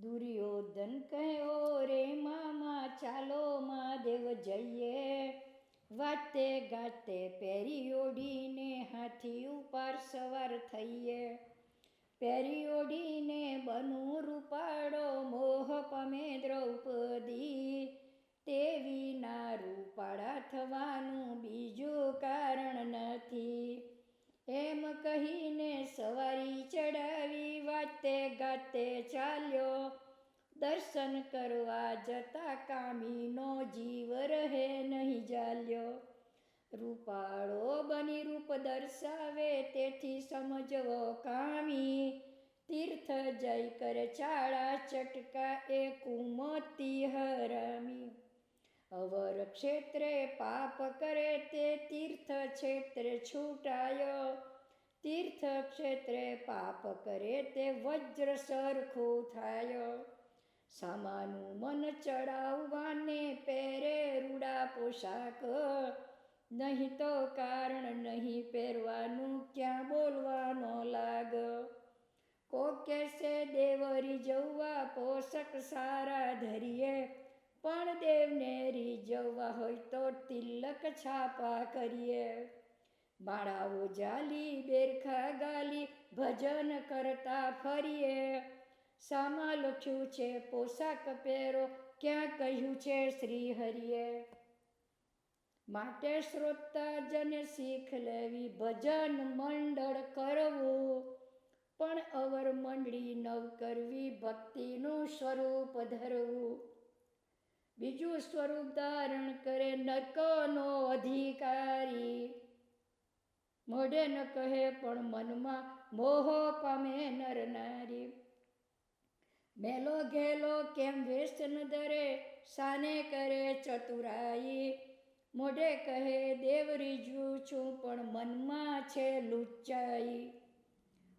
દુર્યોધન કહ્યો રે મામા ચાલો મહાદેવ જઈએ, વાતે ગાતે પહેરી ઓઢીને હાથી ઉપર સવાર થઈએ, પહેરી ઓઢીને બનું રૂપાળો મોહ પમે દ્રૌપદી, તે વિના રૂપાળા થવાનું બીજું કારણ નથી. એમ કહીને સવારી ચડાવી વાતે ગાતે ચાલ્યો, દર્શન કરવા જતા કામીનો જીવ રહે નહીં જાલ્યો. રૂપાળો બની રૂપ દર્શાવે તેથી સમજવો કામી, તીર્થ જય કરે ચાળા ચટકા એ કુમતી હરામી. અવર ક્ષેત્રે પાપ કરે તે તીર્થ ક્ષેત્રે છૂટાયો, તીર્થ ક્ષેત્રે પાપ કરે તે વજ્ર સરખું થાય. સામાનું મન ચડાવવાને પહેરે રૂડા પોશાક, નહીં તો કારણ નહીં પહેરવાનું ક્યાં બોલવાનો લાગ. કોક કહેશે દેવ રીઝવવા પોષક સારા ધરીએ, પણ દેવને રીઝવવા હોય તો તિલક છાપા કરીએ. માળાઓ જાલી બેરખા ગાલી ભજન કરતા ફરીએ, સામા લખ્યું છે પોશાક પહેરો ક્યાં કહ્યું છે શ્રી હરિએ. માટે શ્રોતાજને શીખ લેવી ભજન મંડળ કરવું, પણ અવર મંડળી નવ કરવી ભક્તિનું સ્વરૂપ ધરવું. બીજું સ્વરૂપ ધારણ કરે નરકનો અધિકારી, મોઢે ન કહે પણ મનમાં મોહ પામે નર નારી. મેલો ઘેલો કેમ વેશ ન ધરે સાને કરે ચતુરાઈ, મોઢે કહે દેવ રીઝવું છું પણ મનમાં છે લુચ્ચાઈ.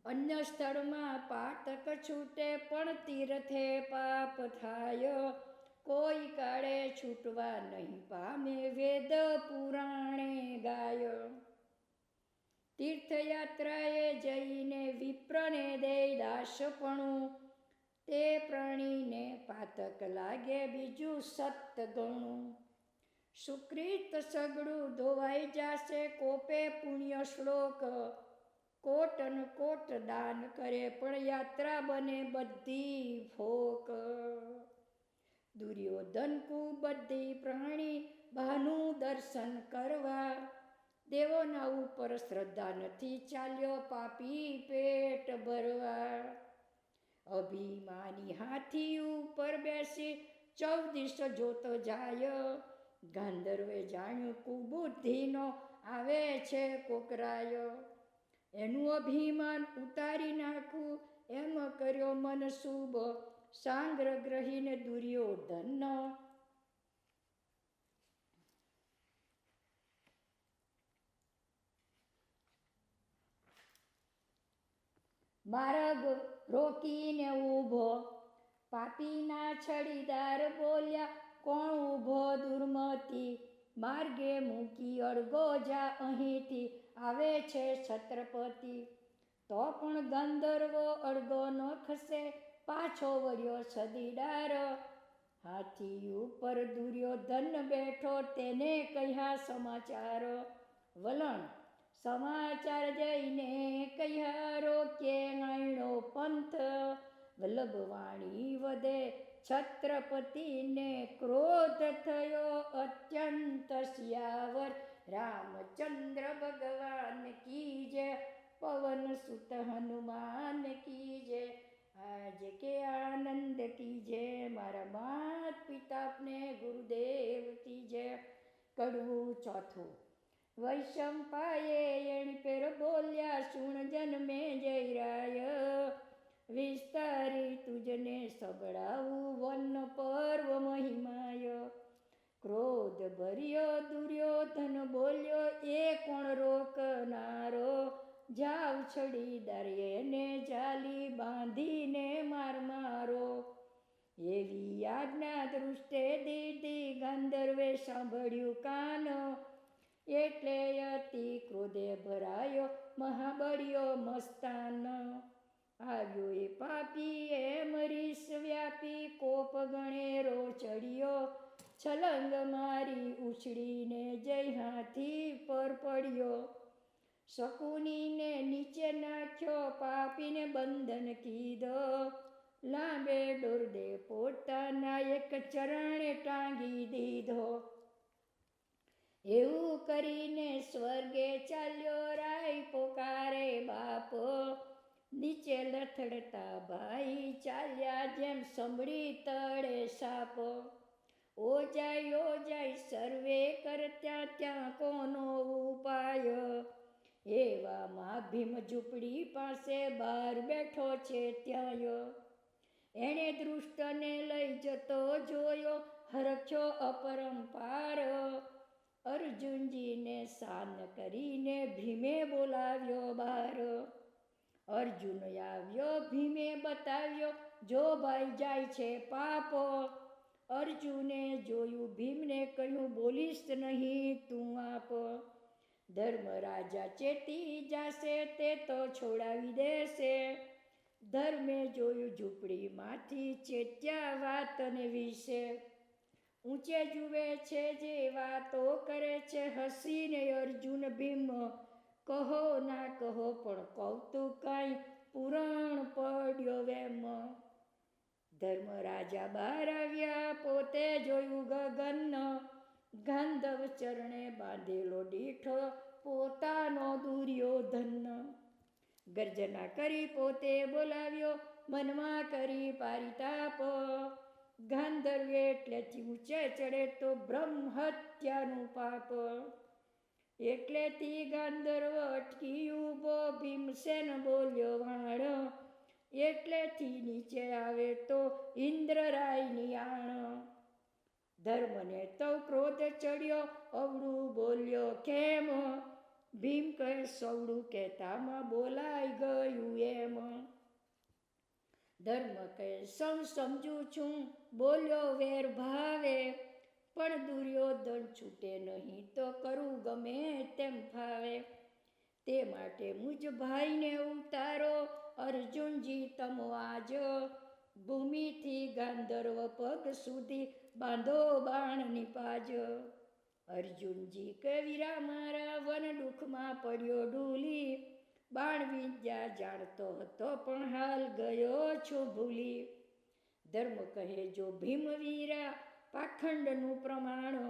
અન્ય સ્થળમાં પાતક છૂટે પણ તીર્થે પાપ થાય, કોઈ કાળે છૂટવા નહીં પામે વેદ પુરાણે ગાય. તીર્થયાત્રાએ જઈને વિપ્રને દે દાસપણું, તે પ્રાણીને પાતક લાગે બીજું સત્ગણું. સુકૃત સગડું ધોવાઈ જાશે કોપે પુણ્ય શ્લોક, કોટ ન કોટ દાન કરે પણ યાત્રા બને બધી ફોક. દુર્યોધન કુબુદ્ધિ પ્રાણી બહાનું દર્શન કરવા, દેવોના ઉપર શ્રદ્ધા નથી ચાલ્યો પાપી પેટ ભરવા. અભિમાની હાથી ઉપર બેસી 14 જોતો જાય, ગાંધર્વે જાણ્યું કુબુદ્ધિનો આવે છે કોકરાયો. એનું અભિમાન ઉતારી નાખવું એમ કર્યો મનસૂબ, સાંગ્ર ગ્રહીને દુર્યોધનનો માર્ગ રોકીને ઊભો. પાપીના છડીદાર બોલ્યા કોણ ઊભો દુર્મતી, માર્ગે મૂકી અડગો જા અહીંથી આવે છે છત્રપતિ. તો પણ ગંધર્વો અડગો ન ખસે પાછો વળ્યો છડીદાર, હાથી ઉપર દુર્યોધન બેઠો તેને કહ્યા સમાચાર. વલણ સમાચાર જઈને કહ્યા રોકે આયણો પંથ, વલ્લભવાણી વધે છત્રપતિને ક્રોધ થયો અત્યંત. સિયાવર રામચંદ્ર ભગવાન કી જય, પવન સુત હનુમાન કી જય, આજ કે આનંદ કી જય, મારા માત પિતાને ગુરુદેવ કી જય. કડવું ચોથું. વૈશંપાયે એણી પેર બોલ્યા સુણ જન્મે જયરાય, વિસ્તારી તુજને સગડાવું વન પર્વ મહિમાય. ક્રોધ ભર્યો દુર્યોધન બોલ્યો એ કોણ રોકનારો, જાવ છડીદાર એને જાલી બાંધીને માર મારો. એવી આજ્ઞા દૃષ્ટે દીધી ગાંધર્વે સાંભળ્યું કાન, એટલે અતિ ક્રોધે ભરાયો મહાબળિયો મસ્તાન. આવ્યો એ પાપી એમ રીસ વ્યાપી છલંગ મારી ઉછળીને જય હાથી પર પડ્યો. શકુનીને નીચે નાખ્યો, પાપીને બંધન કીધો. લાંબે દોરડે પોતાના એક ચરણે ટાંગી દીધો. એવું કરીને સ્વર્ગે ચાલ્યો, રાય પોકારે બાપ. નીચે લથડતા ભાઈ ચાલ્યા, જેમ સંભળી તળે સાપ. ઓજાય સર્વે કરત્યા, ત્યાં કોનો ઉપાય? એવામાં ભીમ ઝૂંપડી પાસે બહાર બેઠો છે ત્યાંય. એણે દૃષ્ટને લઈ જતો જોયો, હરખ્યો અપરંપાર. અર્જુનજીને સાન કરીને ભીમે બોલાવ્યો બાર. અર્જુન આવ્યો, ભીમે બતાવ્યો, જો ભાઈ જાય છે પાપ. અર્જુને જોયું, ભીમને કહ્યું, બોલીશ નહીં તું આપ. ધર્મરાજા ચેતી જાશે, તે તો છોડાવી દેશે. ધર્મે જોયું ઝૂંપડીમાંથી, ચેત્યા વાતને વિશે. ઊંચે જુએ છે જે વાતો કરે છે, હસીને અર્જુન ભીમ. કહો ના કહો પણ કૌતુક કાંઈ પૂરણ પડ્યો વેમ. ધર્મરાજા બહાર આવ્યા, પોતે જોયું ગગન. ગાંધવ ચરણે બાંધેલો દીઠો, પોતાનો દુર્યોધન. ગર્જના કરી પોતે બોલાવ્યો, મનમાં કરી પારિતાપ. ગાંધર્વ એટલેથી ઊંચે ચડે તો બ્રહ્મ હત્યાનું પાપ. એટલેથી ગાંધર્વ અટકી ઊભો, ભીમસેન બોલ્યો વાણ. એટલેથી નીચે આવે તો ઇન્દ્રરાયની આણ. ધર્મને તો ક્રોધ ચડ્યો, અવળું બોલ્યો કેમ? ભીમ કહે, સવળું કહેતામાં બોલાઈ ગયું એમ. ધર્મ કહે, સૌ સમજું છું, બોલ્યો વેર ભાવે. પણ દુર્યોધન છૂટે નહીં, તો કરું ગમે તેમ ફાવે. તે માટે મુજ ભાઈને ઉતારો, અર્જુનજી તમો આજ. ભૂમિથી ગાંધર્વ પગ સુધી, બાંધો બાણની પાજ. અર્જુનજી કે, વીરા મારા, વન દુઃખમાં પડ્યો ડૂલી. બાણ વિદ્યા જાણતો હતો, પણ હાલ ગયો છું ભૂલી. ધર્મ કહે, જો ભીમ વીરા, પાખંડનું પ્રમાણ.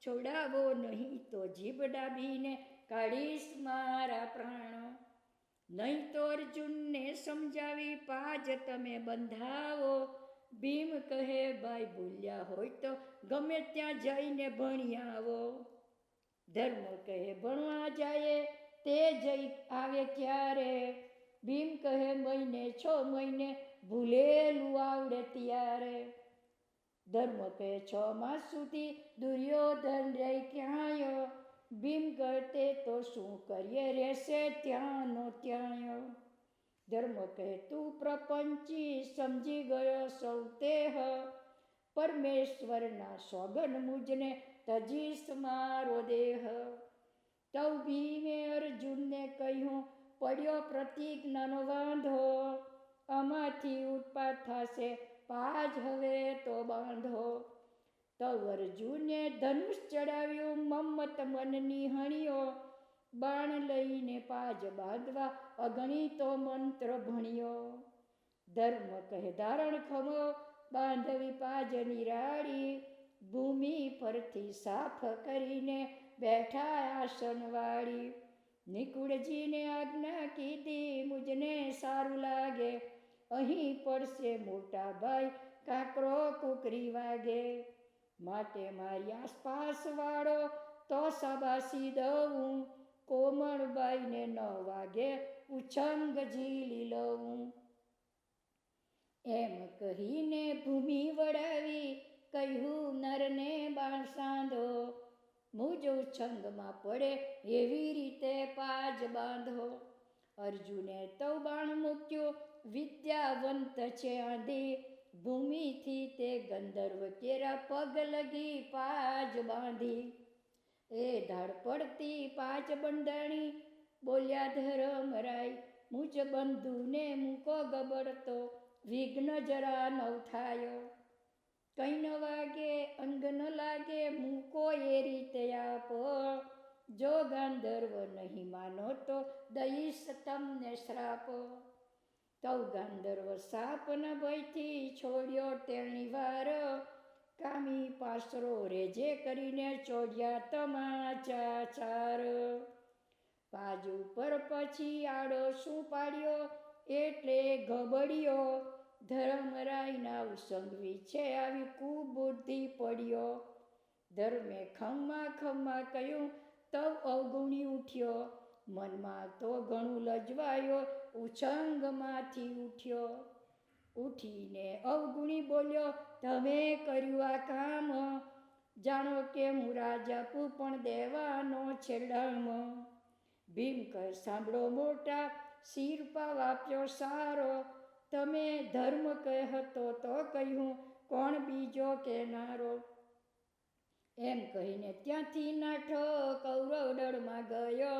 છોડાવો નહીં તો જીભ ડાબીને, કાઢીશ મારા પ્રાણ. નહીં તો અર્જુનને સમજાવી, પાજ તમે બંધાવો. ભીમ કહે, ભાઈ ભૂલ્યા હોય તો ગમે ત્યાં જઈને ભણી આવો. ધર્મ કહે, ભણવા જાય તે જઈ આવે ક્યારે? ભીમ કહે, મહિને 6 મહિને, ભૂલેલું આવડે ત્યારે. ધર્મ કહે, 6 માસ સુધી દુર્યોધન રહી ક્યાંય? ભીમ કહે, તે તો શું કરીએ, રહેશે ત્યાંનો ત્યાંય. ધર્મ કહે, તું પ્રપંચી સમજી ગયો સૌ તેહ. પરમેશ્વરના સોગન મુજને, તજીશ મારો દેહ. તવ ભીમે અર્જુનને કહ્યું, પડ્યો પ્રતિજ્ઞાનો વાંધો. આમાંથી ઉત્પાત થશે, પાજ હવે તો બાંધો. તવ અર્જુને ધનુષ ચડાવ્યું, મમ્મત મનની હણિયો. બાણ લઈને પાજ બાંધવા, અગણિતો મંત્ર ભણ્યો. ધર્મ કહે, ધારણ ખમો, બાંધવી પાજ નિરાળી. ભૂમિ પરથી સાફ કરીને, બેઠા આસનવાળી. નિકુળજીને આજ્ઞા કીધી, મુજને સારું લાગે. અહીં પડશે મોટા ભાઈ, કાકરો કુકરી વાગે. માટે મારી આસપાસ વાળો, તો શાબાશી દઉં. કોમળબાઈને 9 વાગે, ઉછંગ ઝીલી લઉં. એમ કહીને ભૂમિ વળાવી, કહ્યું નરને બાણ સાંધો. મુજ ઉછંગમાં પડે, એવી રીતે પાજ બાંધો. અર્જુને તો બાણ મૂક્યો, વિદ્યાવંત છે આંધી. ભૂમિથી તે ગંધર્વ કેરા, પગ લગી પાજ બાંધી. એ ધાડ પડતી પાજ બંધાણી, બોલ્યા ધર્મરાય, મુજ બંધુને મૂકો ગબડતો. વિઘ્ન જરા નવ થાયો. કંઈ ન વાગે અંગ ન લાગે મૂકો એ રીતે આપ. જો ગાંધર્વ નહીં માનો તો દઈશ તમને શ્રાપ. તવ ગાંધર્વ સાપના ભયથી છોડ્યો તેણી વાર. કામી પાસરો રેજે કરીને ચોડ્યા તમાચા ચાર. પાજ ઉપર પછી આડો શું પાડ્યો એટલે ગબડ્યો. ધર્મરાયના ઉસંગવી છે આવી કુબુદ્ધિ પડ્યો. ધર્મે ખમ્મા ખમ્મા કહ્યું તવ અવગુણી ઉઠ્યો. મનમાં તો ઘણું લજવાયો ઉછંગમાંથી ઉઠ્યો. ઉઠીને અવગુણી બોલ્યો તમે કર્યું આ કામ. જાણો કે હું રાજાપુ પણ દેવાનો છે ડામ. ભીમ કહે સાંભળો મોટા શિરપાવ આપ્યો સારો. તમે ધર્મ કહેતો તો કહ્યું કોણ બીજો કેનારો. એમ કહીને ત્યાંથી નાઠો કૌરવ દળમાં ગયો.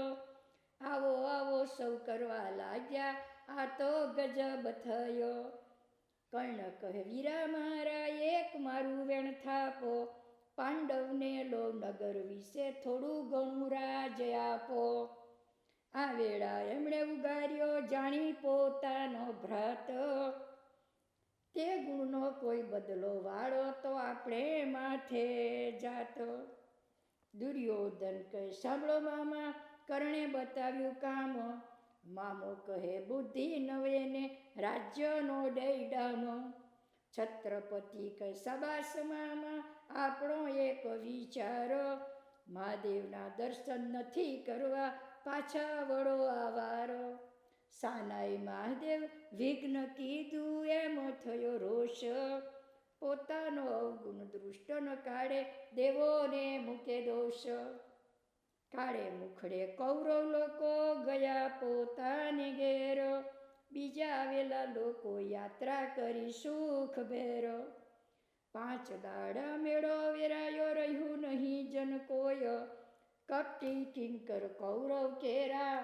આવો આવો સૌ કરવા લાગ્યા આ તો ગજબ થયો. કર્ણ કહે વીરા મારા એક મારું વેણ થાપો. પાંડવને લો નગર વિશે થોડું ઘણું રાજ આપો. આ વેળા એમણે ઉગાર્યો જાણી પોતાનો ભ્રાત. તે ગુણનો કોઈ બદલો વાળો તો આપણે માથે જાતો. દુર્યોધન કહે સાંભળો મામા કર્ણે બતાવ્યું કામ. મામો કહે બુદ્ધિ નવેને રાજ્યનો દૈડામ. છત્રપતિ કહે સબાસ મામા આપણો એક વિચાર. મહાદેવના દર્શન નથી કરવા પાછા વળો આવારો. સાનાઈ મહાદેવ વિઘ્ન કીધું એમ થયો રોષ. પોતાનો અવગુણ દૃષ્ટનો કાળે દેવોને મૂકે દોષ. કાળે મુખડે કૌરવ લોકો ગયા પોતાને ઘેર. બીજા આવેલા લોકો યાત્રા કરી સુખ ભેર. 5 દાડા મેળો વેરાયો રહ્યું નહીં જન કોઈ. કપટી કિંકર કૌરવ કેરા.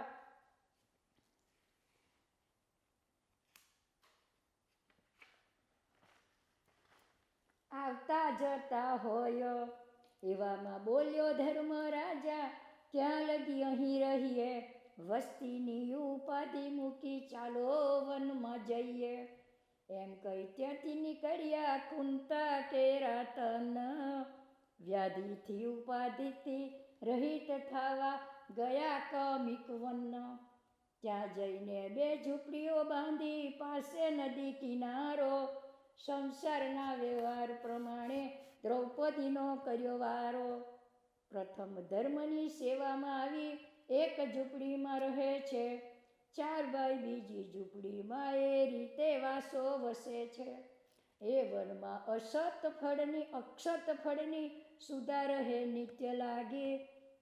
આવતા જતા હોય. એવામાં બોલ્યો ધર્મ રાજા ક્યાં લગી અહીં રહીએ. વસ્તીની ઉપાધિ મૂકી ચાલો વનમાં જઈએ. એમ કહી ત્યાંથી નીકળ્યા કુંતા કેરા તન. વ્યાધિથી ઉપાધિથી રહિત થવા ગયા કમિક વન. ત્યાં જઈને 2 ઝૂંપડીઓ બાંધી પાસે નદી કિનારો. સંસારના વ્યવહાર પ્રમાણે દ્રૌપદીનો કર્યો વારો. પ્રથમ ધર્મની સેવામાં આવી એક ઝૂંપડીમાં રહે છે. 4 ભાઈ બીજી ઝૂંપડીમાં એ રીતે વાસો વસે છે. એ વનમાં અસત ફળની અક્ષત ફળની સુધા રહે નિત્ય લાગી.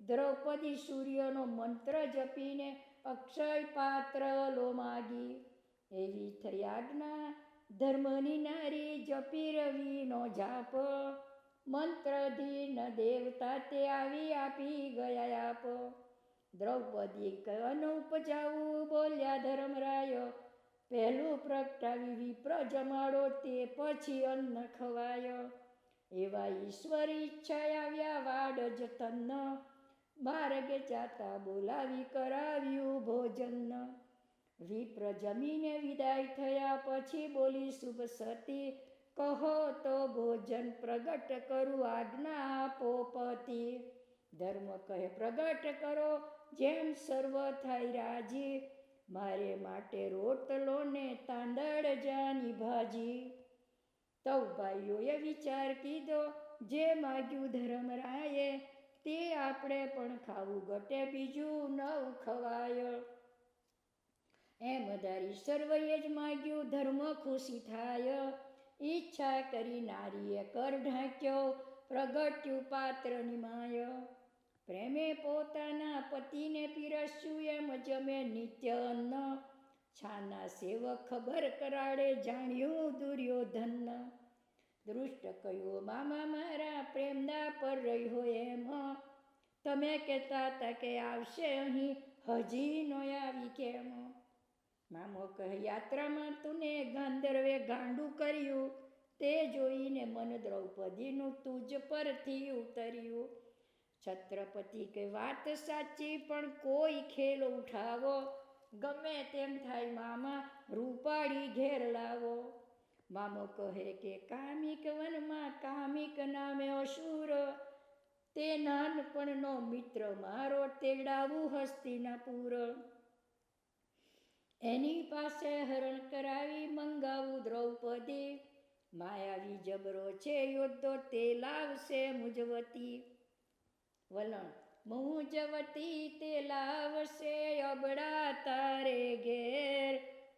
દ્રૌપદી સૂર્યનો મંત્ર જપીને અક્ષય પાત્ર લો માગી. એવી થઈ આજ્ઞા ધર્મની નારી જપી રવિનો જાપ. મંત્રધીન દેવતા તે આવી આપી ગયા આપ. દ્રૌપદી કન ઉપજાવું બોલ્યા ધર્મરાય. પહેલું પ્રગટાવી વિપ્ર જમાડો તે પછી અન્ન ખવાય. એવા ઈશ્વર ઈચ્છા આવ્યા વાડ જતન. માર્ગે જાતા બોલાવી કરાવ્યું ભોજન. વિપ્ર જમીને વિદાય થયા પછી બોલી શુભ સતી કહો તો ભોજન પ્રગટ કરું આજ્ઞા આપો પતિ. ધર્મ કહે પ્રગટ કરો જેમ સર્વ થાય રાજી. મારે માટે રોટલો ને તાંદળ જાની ભાજી. તવ ભાઈઓએ વિચાર કીધો જે માગ્યું ધર્મરાયે તે આપણે પણ ખાવું ઘટે બીજું ન ખવાય. એમ ધારી સર્વએ જ માગ્યું ધર્મ ખુશી થાય. ઈચ્છા કરી નારીએ કર ઢાંક્યો પ્રગટ્યું પાત્ર નિમાય. પ્રેમે પોતાના પતિને પીરસ્યું એમ જમે નિત્ય અન્ન. છાના સેવક ખબર કરાડે જાણ્યું દુર્યોધન. દૃષ્ટ કહ્યું મામા મારા પ્રેમના પર રહ્યો એમ. તમે કહેતા હતા કે આવશે અહીં હજી નો આવી કેમ. મામો કહે યાત્રામાં તુને ગાંધર્વે ગાંડું કર્યું તે જોઈને મન દ્રૌપદીનું તુજ પરથી ઉતર્યું. છત્રપતિ કે વાત સાચી, પણ કોઈ ખેલ ઉઠાવો, ગમે તેમ થાય મામા રૂપાળી ઘેર લાવો. મામો કહે કે કામિક વનમાં કામિક નામે અસુર, તે નાનપણનો મિત્ર મારો, તેડાવું હસ્તિનાપુર. એની પાસે હરણ કરાવી મંગાવું દ્રૌપદી, માયાવી જબરો છે યોદ્ધો તે લાવશે મુજવતી. વલણ મુજવતી તે લાવશે અબડા તારે ઘેર,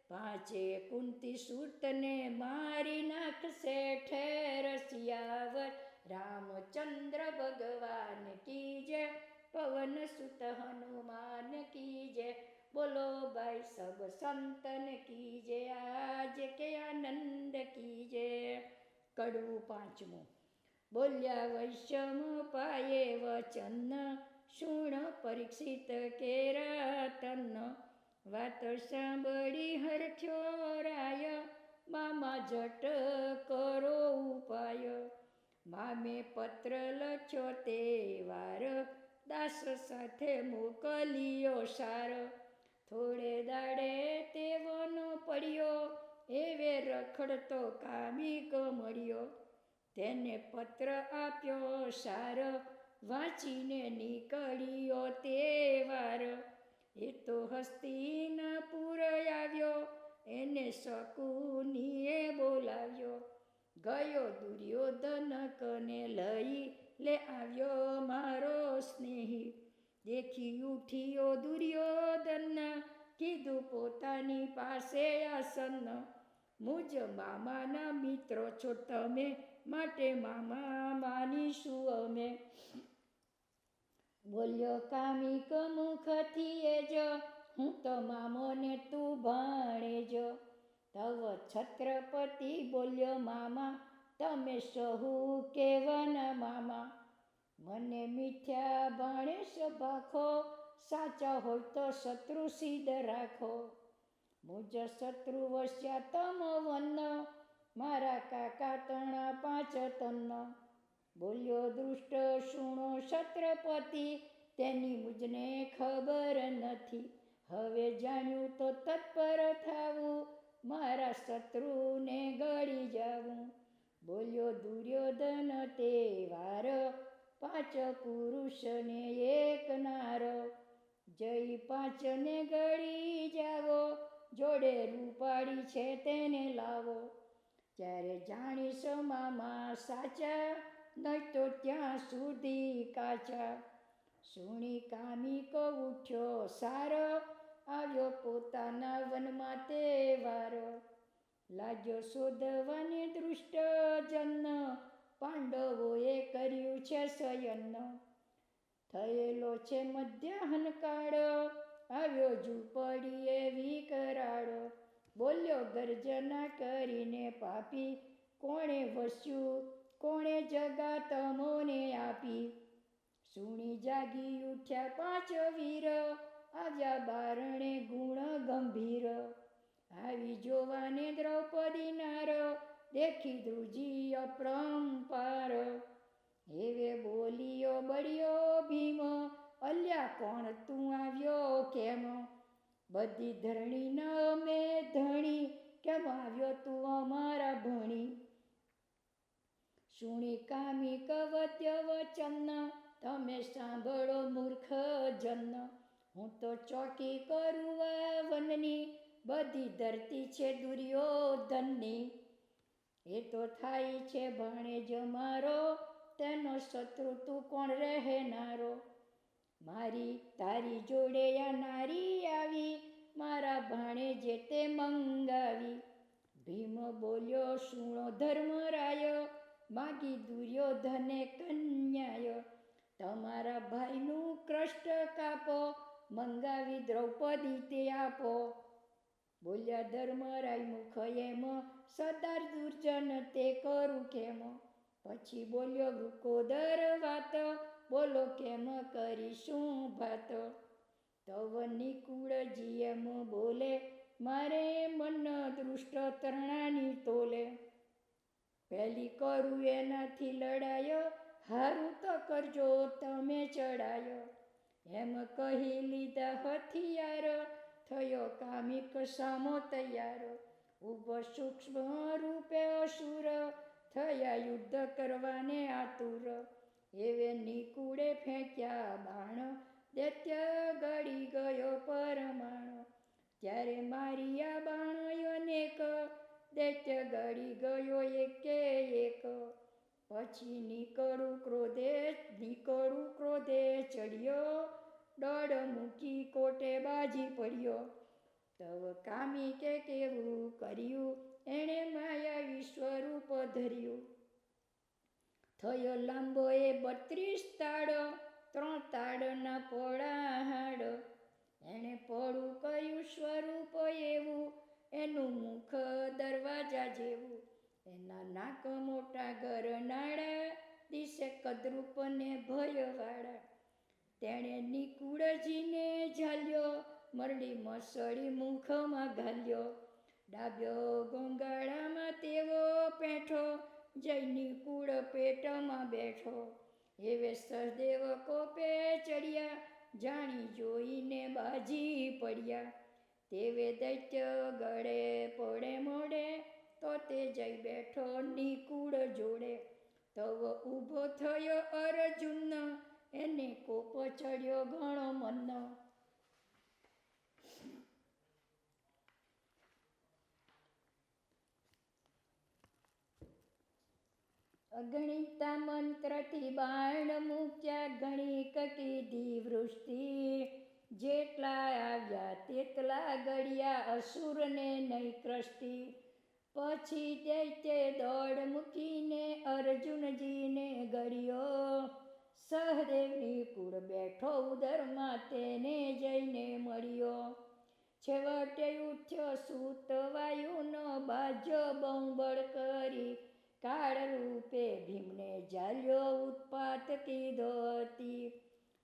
પાંચે કુંતી સૂતને મારી નાખશે ઠેર. સિયાવર રામચંદ્ર ભગવાન કી જય, પવન સુત હનુમાન કી જય, બોલો ભાઈ સબ સંતન કી જય, આજ કે આનંદ કી જય. કડવું પાંચમું. બોલ્યા વૈષમ પાયે વચન, શુણ પરીક્ષિત કેરા તન. વાત સાંભળી હરખ્યો રાય, મામા જટ કરો ઉપાય. મામે પત્ર લખ્યો તે વાર, દાસ સાથે મોકલ્યો સાર. થોડે દાડે તેવનો પડ્યો, એવે રખડતો કામિક મળ્યો. તેને પત્ર આપ્યો સાર, વાંચીને નીકળ્યો તે વાર. એ તો હસ્તિનાપુર આવ્યો, એને શકુનીએ બોલાવ્યો. ગયો દુર્યોધન કને લઈ, લે આવ્યો મારો સ્નેહી. દેખી ઉઠ્યો દુર્યોધન, કીધું પોતાની પાસે આસન. મુજ મામાના મિત્રો છો તમે, માટે મામા માનીશું અમે. બોલ્યો કામિક મુખથી એ જ, હું તો મામો ને તું ભાણેજ. તવ છત્રપતિ બોલ્યો મામા, તમે સહુ કેવાના મામા. મને મિથ્યા ભાણેશ ભાખો, સાચા હોય તો શત્રુ સિદ્ધ રાખો. મુજ શત્રુ વસ્યા તમ વન, મારા કાકા તણા 5 તન. બોલ્યો દુષ્ટ શુણો છત્રપતિ, તેની મુજને ખબર નથી. હવે જાણ્યું તો તત્પર થાવું, મારા શત્રુને ગળી જાવું. બોલ્યો દુર્યોધન તે વાર, 5 પુરુષને 1 નાર. જઈ 5ને ગળી જાવો, જોડે રૂપાળી છે તેને લાવો. ત્યારે જાણીશ મામા સાચા, નહીં તો ત્યાં સુધી કાચા. સુણી કામિક ઉઠ્યો સારો, આવ્યો પોતાના વનમાં તે વાર. લાગ્યો શોધવાને દૃષ્ટ જન, પાંડવોએ કર્યું છે શયન. થયેલો છે મધ્યાહન કાળ, આવ્યો ઝૂંપડીએ વિકરાળ. બોલ્યો ગર્જના કરીને પાપી, કોણે વસ્યું કોણે જગા તમોને આપી. સુણી જાગી ઉઠ્યા 5 વીર, આવ્યા બારણે ગુણ ગંભીર. આવી જોવાને દ્રૌપદી નાર, દેખી ધ્રુજી અપરંપાર. એવે બોલ્યો બળ્યો ભીમ, અલ્યા કોણ તું આવ્યો કેમ. બધી ધરણી ન અમે ધણી, કેમ આવ્યો તું અમારા ભણી. સુણી કામિક વદ્ય વચન, તમે સાંભળો મૂર્ખ જન. હું તો ચોકી કરું આ વનની, બધી ધરતી છે દુર્યોધનની. એ તો થાય છે ભાણેજ મારો, તેનો શત્રુ તું કોણ રહેનારો. મારી તારી જોડે આ નારી આવી, મારા ભાણેજે તે મંગાવી. ભીમ બોલ્યો શુણો ધર્મરાય, માગી દુર્યોધને કન્યાય. તમારા ભાઈનું કષ્ટ કાપો, મંગાવી દ્રૌપદી તે આપો. બોલ્યા ધર્મરાય મુખ એમ, સદાર દુર્જન તે કરું કેમ. પછી બોલ્યો વૃકોદર વાત, બોલો કેમ કરીશું ભાત. તવ નિકુળજી એમ બોલે, મારે મન દૃષ્ટ તરણાની તોલે. ચાલી કરું એનાથી લડાયો, હારું તો કરજો તમે ચડાયો. એમ કહી લીધા હથિયાર, થયો કામિક સામો તૈયાર. ઊભો સૂક્ષ્મ રૂપે અસુર, થયા યુદ્ધ કરવાને આતુર. એવે નિકુળે ફેંક્યા બાણ, દૈત્ય ગળી ગયો પરમાણ. ત્યારે માર્યા બાણ અનેક, દૈત્ય ગળી ગયો એકે એક. પછી નીકળું ક્રોધે ચડ્યો, દોડ મૂકી કોટે બાજી પડ્યો. તવ કામી કે કેવું કર્યું, એણે માયાવી સ્વરૂપ ધર્યું. થયો લાંબો એ 32 તાળ, 3 તાળના પોળા હાડ. એણે પોળું કર્યું સ્વરૂપ એવું, એનું મુખ દરવાજા જેવું. એના નાક મોટા ગરનાળા, દિશે કદરૂપ ને ભયવાળા. તેણે નિકુળજીને ઝાલ્યો, મરડી મસળી મુખમાં ઘાલ્યો. ડાબ્યો ગોંગાળામાં તેવો પેઠો, જય નિકુળ પેટમાં બેઠો. એવે સહદેવ કોપે ચડ્યા, જાણી જોઈને બાજી પડ્યા. તેવે દૈત્ય ગળે પડે મોડે, તો તે જઈ બેઠો નિકુળ જોડે. તવ ઊભો થયો અર્જુન, એને કોપ ચડ્યો ઘણો મન. અગણિતા મંત્રથી બાણ મૂક્યા, ગણિક કીધી વૃષ્ટિ. જેટલા આવ્યા તેટલા ગળ્યા, અસુરને નહીં કૃષ્ટિ. પછી દૈત્યે દોડ મૂકીને અર્જુનજીને ગળ્યો. સહદેવની કુળ બેઠો ઉદરમાં, તેને જઈને મળ્યો. છેવટે ઉઠ્યો સૂતવાયુનો બાજો બહુબળ કરી. કાળ રૂપે ભીમને ઝાલ્યો, ઉત્પાત કીધો હતી.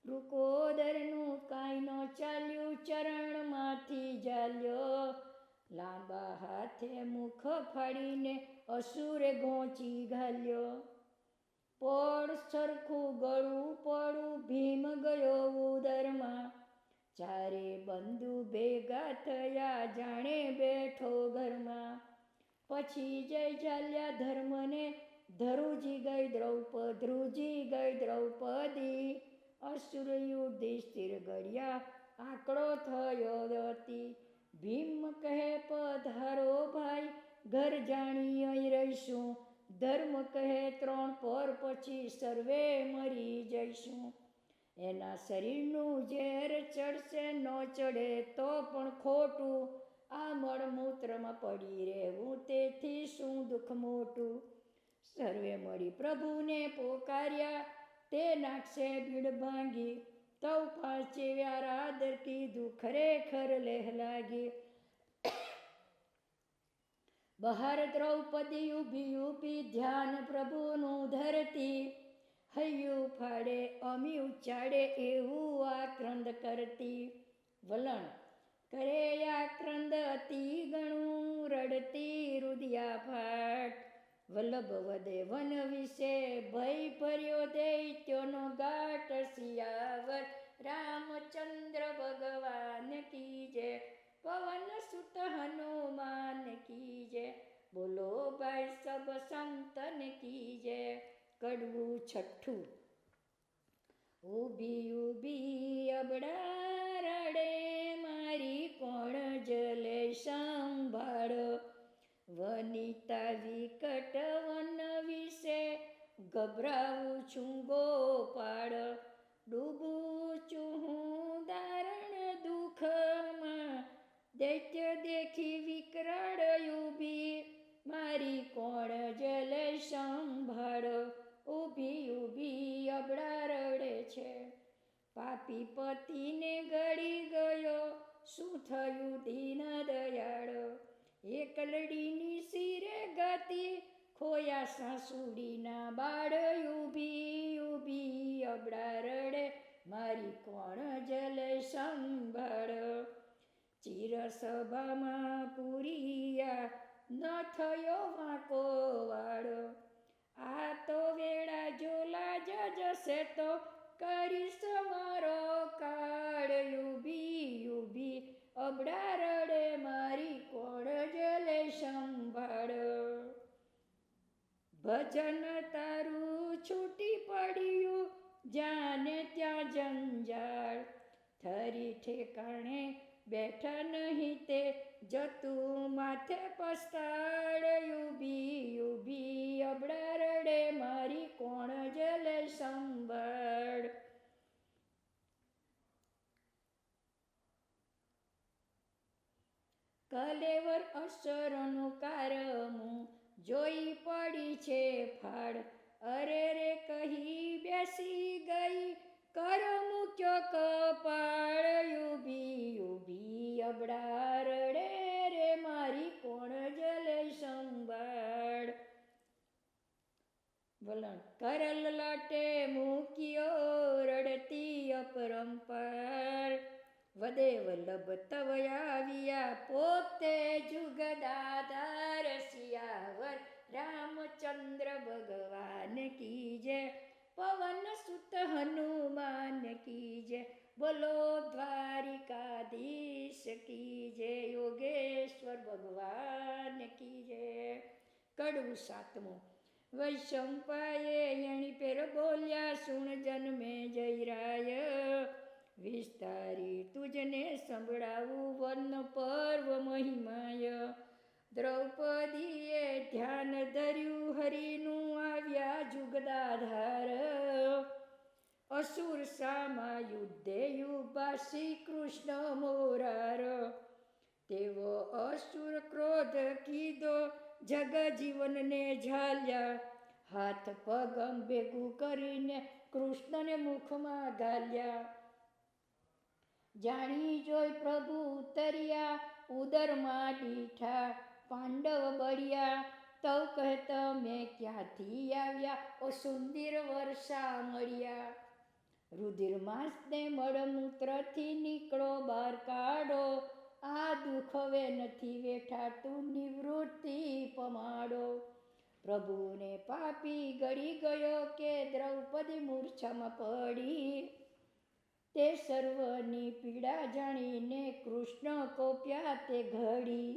વૃકોદરનું કાંઈ ન ચાલ્યું, ચરણમાંથી ઝાલ્યો. લાંબા હાથે મુખ ફાડીને અસુરે ઘોંચી ઘાલ્યો. પડ સરખું ગળું પડું ભીમ ગયો ઉદરમાં. ચારે બંધુ ભેગા થયા, જાણે બેઠો ઘરમાં. પછી જય ઝાલ્યા ધર્મને, ધ્રુજી ગઈ દ્રૌપદી. અસુર યુધિષ્ઠિર ગળ્યા, આંકડો થયો હતી. ભીમ કહે પધારો ભાઈ, ઘર જાણી અહીં રહીશું. ધર્મ કહે 3 પહર પછી સર્વે મરી જઈશું. એના શરીરનું ઝેર ચડશે, ન ચડે તો પણ ખોટું. આ મળમૂત્રમાં પડી રહેવું, તેથી શું દુઃખ મોટું. સર્વે મળી પ્રભુને પોકાર્યા, તે નાખશે ભીડ ભાંગી. તવ પાછેવ્યા રાદર કીધું, ખરેખર લેહ લાગી. બહાર દ્રૌપદી ઊભી ધ્યાન પ્રભુનું ધરતી. હૈયું ફાડે અમી ઉચ્ચાડે, એવું આક્રંદ કરતી. વલણ કરે આક્રંદ અતિ ગણું, રડતી રુદિયા ફાટ. વલ્લભ વદે વન વિશે, ભય ભર્યો દૈત્યોનો ઘાટ. સિયાવર રામચંદ્ર ભગવાન કી જય, પવન સુત હનુમાન કી જય. બોલો ભાઈ સબ સંતન કી જય. કડવું છઠ્ઠું. ઊભી અબડા રડે, મારી કોણ જલે સંભાળ. વનિતા વિકટ વન વિશે, ગભરાવું છું ગોપાળ. ડૂબું છું હું દારણ દુઃખમાં, દૈત્ય દેખી વિકરાળ ઊભી. મારી કોણ જલે સંભાળ. ઊભી અબડા રડે છે. પાપી પતિને ગળી ગયો, શું થયું દીન દયાળ. એકલડીની શિરે ગતિ, ખોયા સાસુડીના બાળ. ઊભી અબડા રડે, મારી કોણ જલે સંભાળ. ચિર સભામાં પૂરિયા, ન થયો વાંકો વાળ. કરીશ મારો કાળ ઊભી અબડા રડે મારી કોણ જલે સંભાળ ભજન તારું છૂટી પડ્યું જાને ત્યાં જંજાળ થરી ઠેકાણે બેઠા નહીં તે જતું માથે પસ્તાળ ઊભી અબડા રડે મારી કોણ જલે સંભાળ કલેવર અસરનું કારમું જોઈ પડી છે ફાળ અરે રે કહી બેસી ગઈ કર મૂક્યો કપાળ ઊભી અબડા રડે રે મારી કોણ જલે સંભાળ વલણ કરલ લાટે મૂક્યો રડતી અપરંપાર વદે વલ્લભ તવ આવ્યા પોતે જુગદાધાર સિયાવર રામચંદ્ર ભગવાન કી જય પવન સુત હનુમાન કી જય બોલો દ્વારિકાધીશ કી જય યોગેશ્વર ભગવાન કી જય કડવું સાતમું વૈશંપાએ એણી પેર બોલ્યા સુણ જન્મે જયરાય વિસ્તારી તુજને સંભળાવું વન પર્વ મહિમાય દ્રૌપદીએ ધ્યાન ધર્યું હરિનું આવ્યા જુગદાધાર અસુર સામા યુદ્ધે યુભા શ્રી કૃષ્ણ મોરાર તેવો અસુર ક્રોધ કીધો જગ જીવનને ઝાલ્યા હાથ પગમ ભેગું કરીને કૃષ્ણને મુખમાં ઘાલ્યા જાણી જોઈ પ્રભુ ઉતર્યા ઉદરમાં દીઠા પાંડવ બળ્યા તવ કહેત મેં ક્યાંથી આવ્યા ઓ સુંદર વર્ષા મળ્યા રુધિરમાંસને મળમૂત્રથી નીકળો બહાર કાઢો આ દુઃખ હવે નથી વેઠાતું નિવૃત્તિ પમાડો પ્રભુને પાપી ગળી ગયો કે દ્રૌપદી મૂર્છામાં પડી તે સર્વની પીડા જાણીને કૃષ્ણ કોપ્યા તે ઘડી